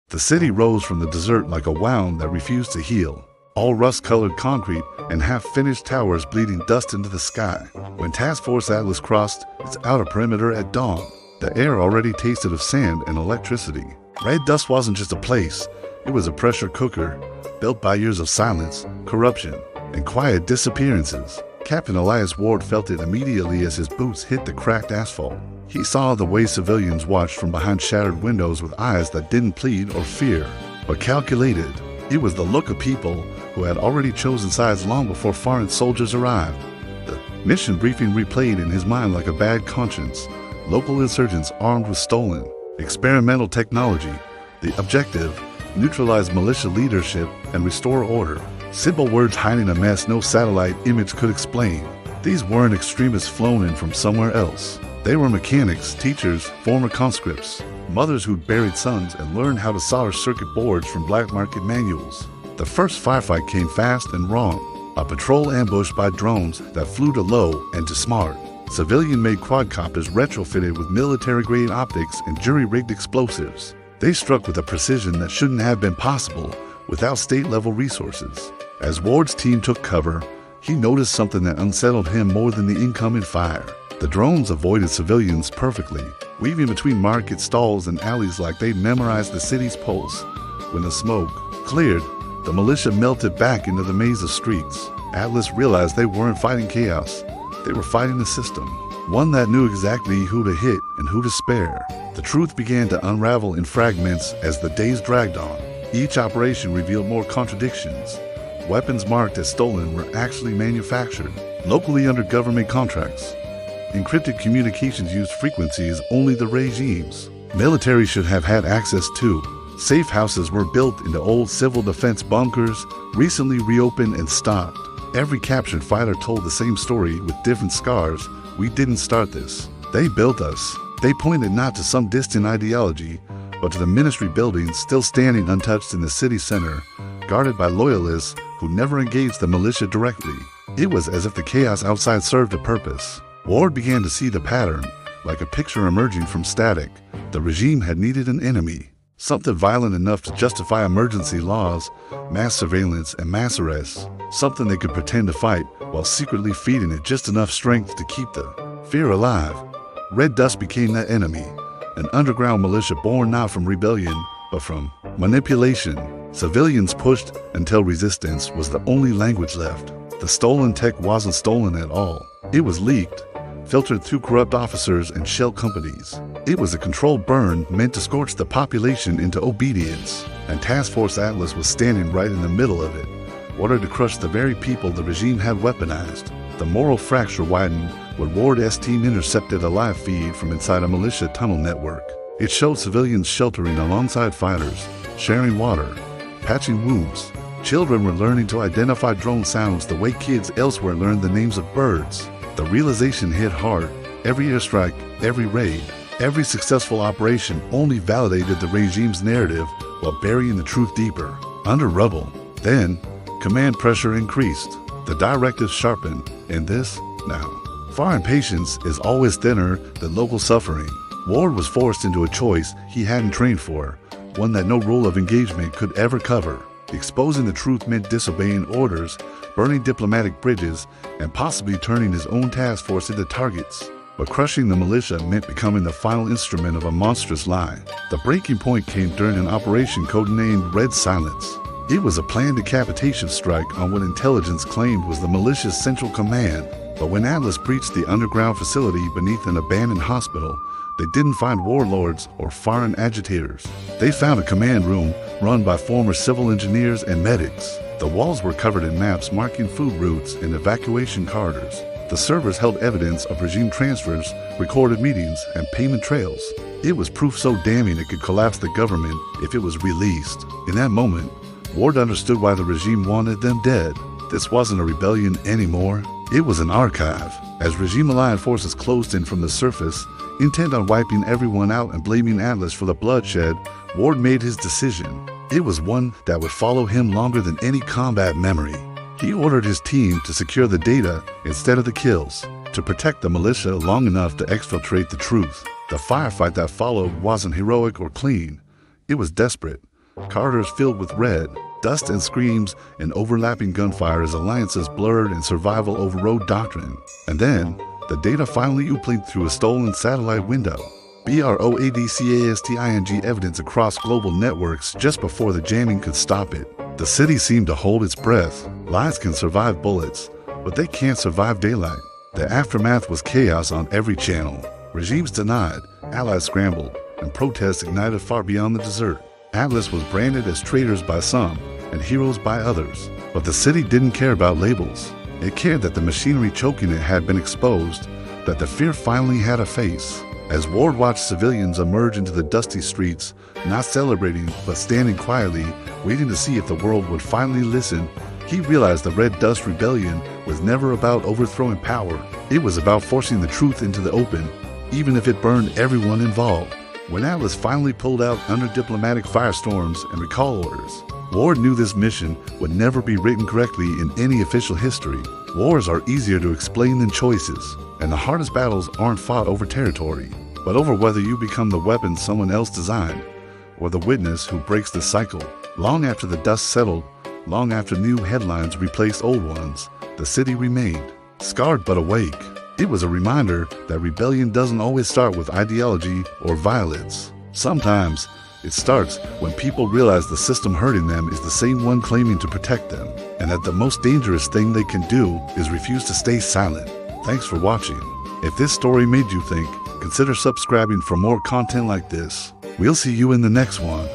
The city rose from the desert like a wound that refused to heal. All rust-colored concrete and half-finished towers bleeding dust into the sky. When Task Force Atlas crossed its outer perimeter at dawn, the air already tasted of sand and electricity. Red dust wasn't just a place, it was a pressure cooker, built by years of silence, corruption, and quiet disappearances. Captain Elias Ward felt it immediately as his boots hit the cracked asphalt. He saw the way civilians watched from behind shattered windows with eyes that didn't plead or fear, but calculated. It was the look of people who had already chosen sides long before foreign soldiers arrived. The mission briefing replayed in his mind like a bad conscience. Local insurgents armed with stolen, experimental technology. The objective: neutralize militia leadership and restore order. Simple words hiding a mess no satellite image could explain. These weren't extremists flown in from somewhere else. They were mechanics, teachers, former conscripts, mothers who'd buried sons and learned how to solder circuit boards from black market manuals. The first firefight came fast and wrong. A patrol ambush by drones that flew too low and too smart. Civilian-made quadcopters retrofitted with military-grade optics and jury-rigged explosives. They struck with a precision that shouldn't have been possible without state-level resources. As Ward's team took cover, he noticed something that unsettled him more than the incoming fire. The drones avoided civilians perfectly, weaving between market stalls and alleys like they'd memorized the city's pulse. When the smoke cleared, the militia melted back into the maze of streets. Atlas realized they weren't fighting chaos. They were fighting a system, one that knew exactly who to hit and who to spare. The truth began to unravel in fragments as the days dragged on. Each operation revealed more contradictions. Weapons marked as stolen were actually manufactured, locally under government contracts. Encrypted communications used frequencies only the regimes. Military should have had access to. Safe houses were built into old civil defense bunkers, recently reopened and stocked. Every captured fighter told the same story with different scars. We didn't start this. They built us. They pointed not to some distant ideology, but to the ministry buildings still standing untouched in the city center, guarded by loyalists who never engaged the militia directly. It was as if the chaos outside served a purpose. Ward began to see the pattern, like a picture emerging from static. The regime had needed an enemy, something violent enough to justify emergency laws, mass surveillance, and mass arrests, something they could pretend to fight while secretly feeding it just enough strength to keep the fear alive. Red dust became that enemy, an underground militia born not from rebellion, but from manipulation. Civilians pushed until resistance was the only language left. The stolen tech wasn't stolen at all. It was leaked, filtered through corrupt officers and shell companies. It was a controlled burn meant to scorch the population into obedience, and Task Force Atlas was standing right in the middle of it, ordered to crush the very people the regime had weaponized. The moral fracture widened when Ward's team intercepted a live feed from inside a militia tunnel network. It showed civilians sheltering alongside fighters, sharing water, patching wounds. Children were learning to identify drone sounds the way kids elsewhere learned the names of birds. The realization hit hard. Every airstrike, every raid, every successful operation only validated the regime's narrative while burying the truth deeper, under rubble. Then, command pressure increased. The directives sharpened. And this, now. Foreign patience is always thinner than local suffering. Ward was forced into a choice he hadn't trained for, one that no rule of engagement could ever cover. Exposing the truth meant disobeying orders, burning diplomatic bridges, and possibly turning his own task force into targets. But crushing the militia meant becoming the final instrument of a monstrous lie. The breaking point came during an operation codenamed Red Silence. It was a planned decapitation strike on what intelligence claimed was the militia's central command. But when Atlas breached the underground facility beneath an abandoned hospital, they didn't find warlords or foreign agitators. They found a command room run by former civil engineers and medics. The walls were covered in maps marking food routes and evacuation corridors. The servers held evidence of regime transfers, recorded meetings, and payment trails. It was proof so damning it could collapse the government if it was released. In that moment, Ward understood why the regime wanted them dead. This wasn't a rebellion anymore. It was an archive. As regime-aligned forces closed in from the surface, intent on wiping everyone out and blaming Atlas for the bloodshed, Ward made his decision. It was one that would follow him longer than any combat memory. He ordered his team to secure the data instead of the kills, to protect the militia long enough to exfiltrate the truth. The firefight that followed wasn't heroic or clean. It was desperate, corridors filled with red, dust and screams, and overlapping gunfire as alliances blurred and survival overrode doctrine. And then, the data finally uplinked through a stolen satellite window. BROADCASTING evidence across global networks just before the jamming could stop it. The city seemed to hold its breath. Lies can survive bullets, but they can't survive daylight. The aftermath was chaos on every channel. Regimes denied, allies scrambled, and protests ignited far beyond the desert. Atlas was branded as traitors by some and heroes by others. But the city didn't care about labels. It cared that the machinery choking it had been exposed, that the fear finally had a face. As Ward watched civilians emerge into the dusty streets, not celebrating but standing quietly, waiting to see if the world would finally listen, he realized the Red Dust Rebellion was never about overthrowing power. It was about forcing the truth into the open, even if it burned everyone involved. When Atlas finally pulled out under diplomatic firestorms and recall orders, Ward knew this mission would never be written correctly in any official history. Wars are easier to explain than choices, and the hardest battles aren't fought over territory, but over whether you become the weapon someone else designed, or the witness who breaks the cycle. Long after the dust settled, long after new headlines replaced old ones, the city remained, scarred but awake. It was a reminder that rebellion doesn't always start with ideology or violence. Sometimes, it starts when people realize the system hurting them is the same one claiming to protect them, and that the most dangerous thing they can do is refuse to stay silent. Thanks for watching. If this story made you think, consider subscribing for more content like this. We'll see you in the next one.